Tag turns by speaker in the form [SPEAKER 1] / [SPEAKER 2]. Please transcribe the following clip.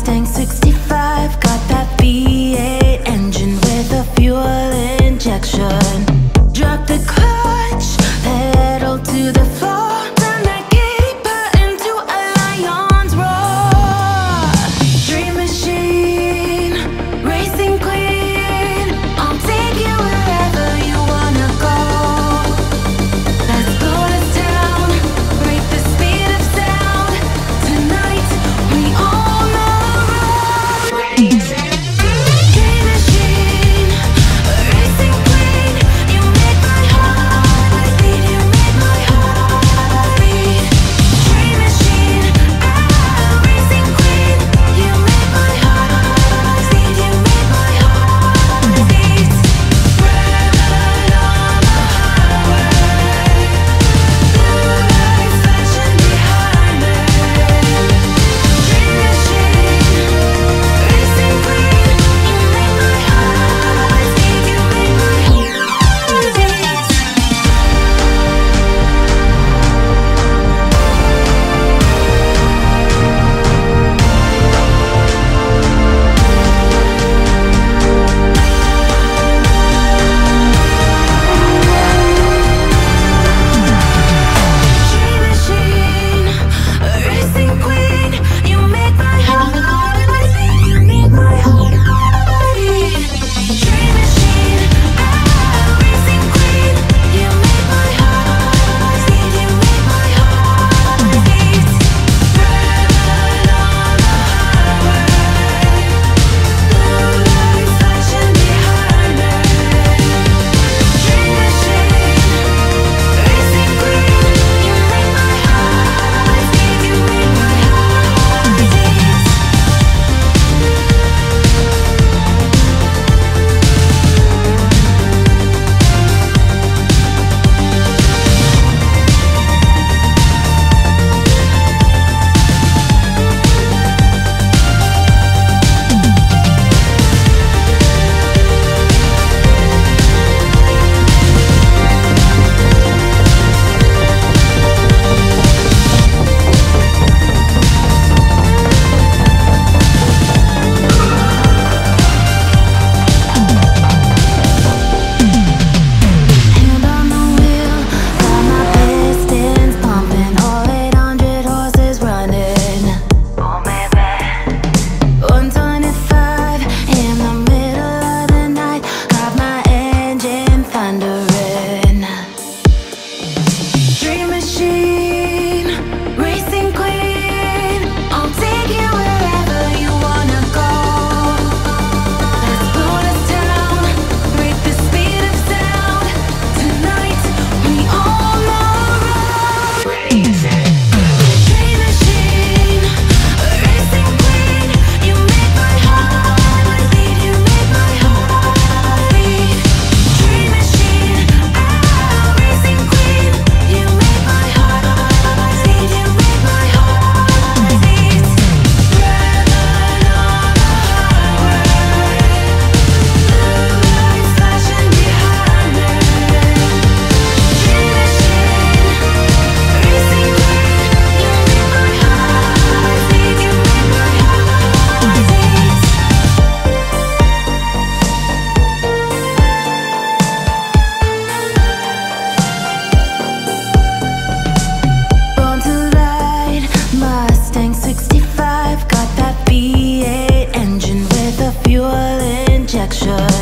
[SPEAKER 1] Mustang 65, got that V8 engine with a fuel injection. Drop the clutch, pedal to the floor, turn that caper into a lion's roar. Dream machine, racing queen, I'll take you wherever you wanna go. Let's blow this town, break the speed of sound. Tonight we own the road. Dream machine, racing queen, you make my heart beat, you make my heart beat. Dream machine, racing queen, you make my heart beat, you make my heart beat. Red on the highway, blue lights flashing behind me. Dream machine, racing queen, you make my heart beat, you make my heart beat. Dream machine, racing queen, you make my heart beat, you make my heart beat. Dream machine, racing queen, you make my heart beat, you make my heart beat. Red on the highway, blue lights flashing behind me. Dream machine, racing queen, you make my heart beat, you make my heart beat. Hand on the wheel, got my pistons pumping, all 800 horses running. Oh baby, 125 in the middle of the night, got my engine thundering. Dream machine, racing queen, I'll take you wherever you wanna go. Let's blow this town, break the speed of sound. Tonight we own the road. Dream machine, racing queen, you make my heart beat, you make my heart beat. Dream machine, racing queen, you make my heart beat, you make my heart beat. Red on the highway, blue lights flashing behind me. Dream machine, racing queen, you make my heart beat, you make my heart beat. Born to ride, Mustang 65, got that V8 engine with a fuel injection.